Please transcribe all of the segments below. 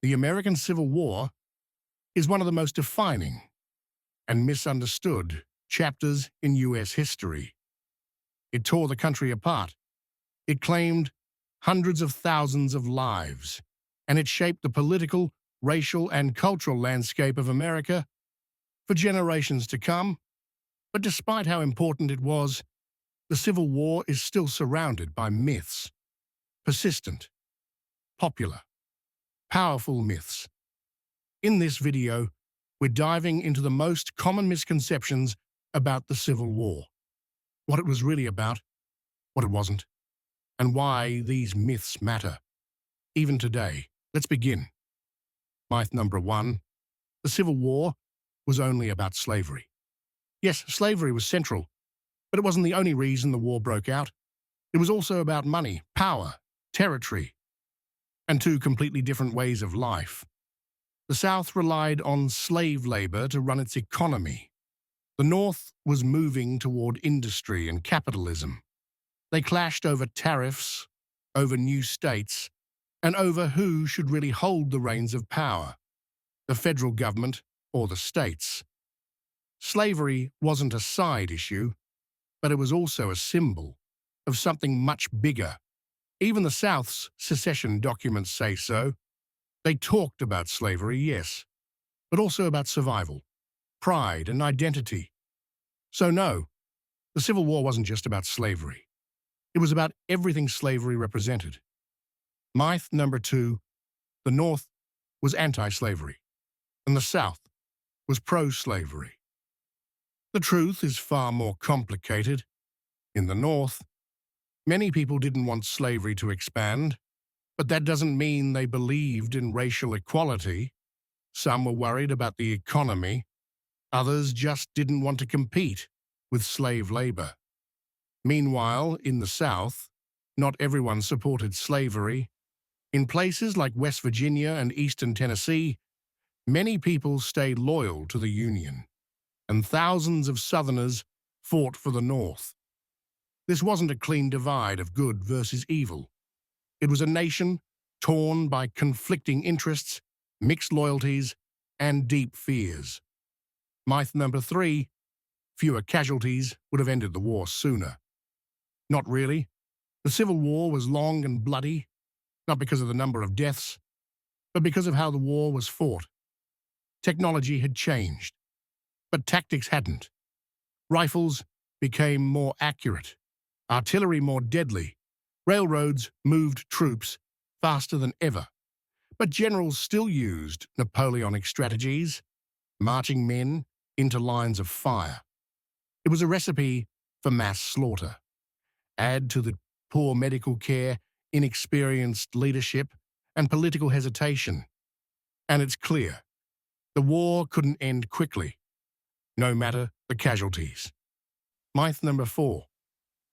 The American Civil War is one of the most defining and misunderstood chapters in U.S. history. It tore the country apart. It claimed hundreds of thousands of lives, and it shaped the political, racial, and cultural landscape of America for generations to come. But despite how important it was, the Civil War is still surrounded by myths. Persistent, popular, powerful myths. In this video, we're diving into the most common misconceptions about the Civil War. What it was really about, what it wasn't, and why these myths matter. Even today, let's begin. Myth number 1. The Civil War was only about slavery. Yes, slavery was central, but it wasn't the only reason the war broke out. It was also about money, power, territory, and two completely different ways of life. The South relied on slave labor to run its economy. The North was moving toward industry and capitalism. They clashed over tariffs, over new states, and over who should really hold the reins of power, the federal government or the states. Slavery wasn't a side issue, but it was also a symbol of something much bigger. Even the South's secession documents say so. They talked about slavery, yes, but also about survival, pride, and identity. So no, the Civil War wasn't just about slavery. It was about everything slavery represented. Myth number 2, the North was anti-slavery, and the South was pro-slavery. The truth is far more complicated. In the North, many people didn't want slavery to expand, but that doesn't mean they believed in racial equality. Some were worried about the economy. Others just didn't want to compete with slave labor. Meanwhile, in the South, not everyone supported slavery. In places like West Virginia and eastern Tennessee, many people stayed loyal to the Union, and thousands of Southerners fought for the North. This wasn't a clean divide of good versus evil. It was a nation torn by conflicting interests, mixed loyalties, and deep fears. Myth number 3, fewer casualties would have ended the war sooner. Not really. The Civil War was long and bloody, not because of the number of deaths, but because of how the war was fought. Technology had changed, but tactics hadn't. Rifles became more accurate, artillery more deadly, railroads moved troops faster than ever. But generals still used Napoleonic strategies, marching men into lines of fire. It was a recipe for mass slaughter. Add to the poor medical care, inexperienced leadership, and political hesitation, and it's clear the war couldn't end quickly, no matter the casualties. Myth number 4.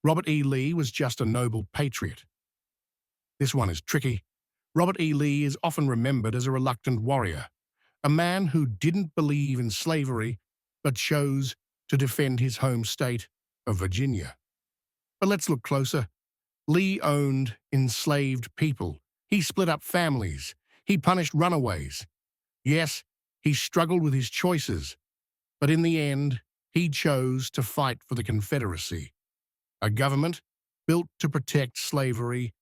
Robert E. Lee was just a noble patriot. This one is tricky. Robert E. Lee is often remembered as a reluctant warrior, a man who didn't believe in slavery but chose to defend his home state of Virginia. But let's look closer. Lee owned enslaved people. He split up families. He punished runaways. Yes, he struggled with his choices, but in the end, he chose to fight for the Confederacy, a government built to protect slavery.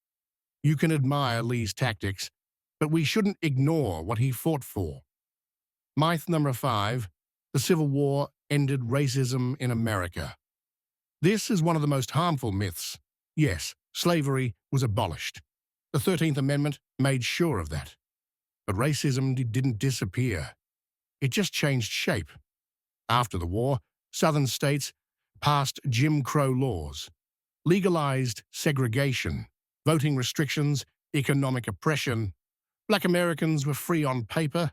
You can admire Lee's tactics, but we shouldn't ignore what he fought for. Myth number 5, the Civil War ended racism in America. This is one of the most harmful myths. Yes, slavery was abolished. The 13th Amendment made sure of that. But racism didn't disappear. It just changed shape. After the war, Southern states passed Jim Crow laws, legalized segregation, voting restrictions, economic oppression. Black Americans were free on paper,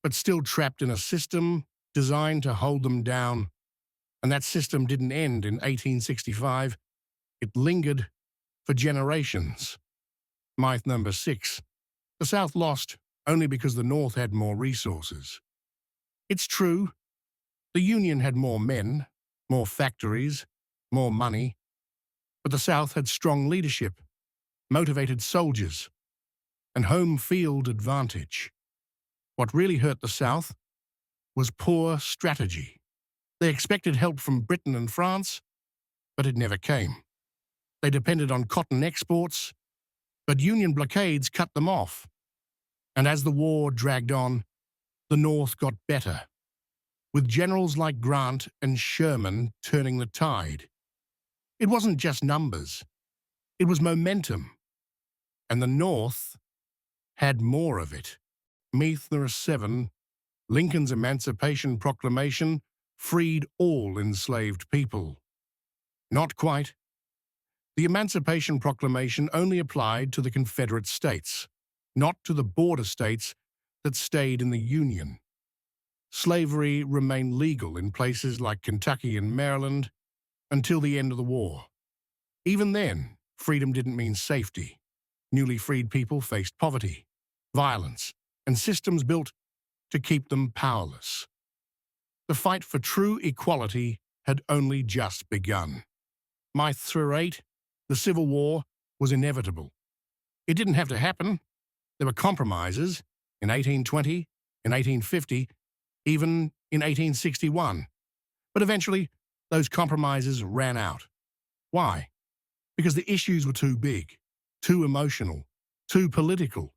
but still trapped in a system designed to hold them down. And that system didn't end in 1865. It lingered for generations. Myth number 6. The South lost only because the North had more resources. It's true. The Union had more men, more factories, more money, but the South had strong leadership, motivated soldiers, and home field advantage. What really hurt the South was poor strategy. They expected help from Britain and France, but it never came. They depended on cotton exports, but Union blockades cut them off. And as the war dragged on, the North got better, with generals like Grant and Sherman turning the tide. It wasn't just numbers, it was momentum. And the North had more of it. Meath there are 7, Lincoln's Emancipation Proclamation freed all enslaved people. Not quite. The Emancipation Proclamation only applied to the Confederate States, not to the border states that stayed in the Union. Slavery remained legal in places like Kentucky and Maryland until the end of the war. Even then, freedom didn't mean safety. Newly freed people faced poverty, violence, and systems built to keep them powerless. The fight for true equality had only just begun. Meath through 8, the Civil War was inevitable. It didn't have to happen. There were compromises in 1820, in 1850, even in 1861. But eventually, those compromises ran out. Why? Because the issues were too big, too emotional, too political,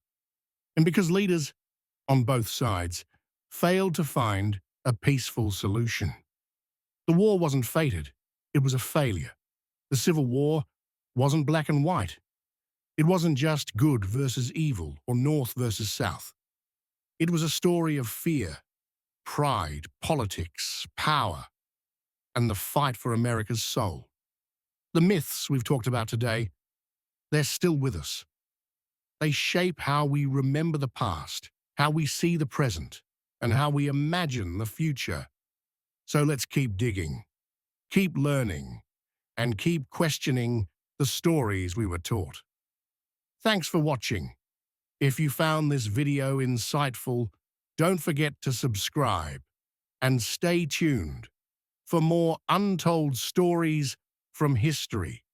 and because leaders on both sides failed to find a peaceful solution. The war wasn't fated, it was a failure. The Civil War wasn't black and white. It wasn't just good versus evil or North versus South. It was a story of fear, pride, politics, power, and the fight for America's soul. The myths we've talked about today, they're still with us. They shape how we remember the past, how we see the present, and how we imagine the future. So let's keep digging, keep learning, and keep questioning the stories we were taught. Thanks for watching. If you found this video insightful, don't forget to subscribe and stay tuned for more untold stories from history.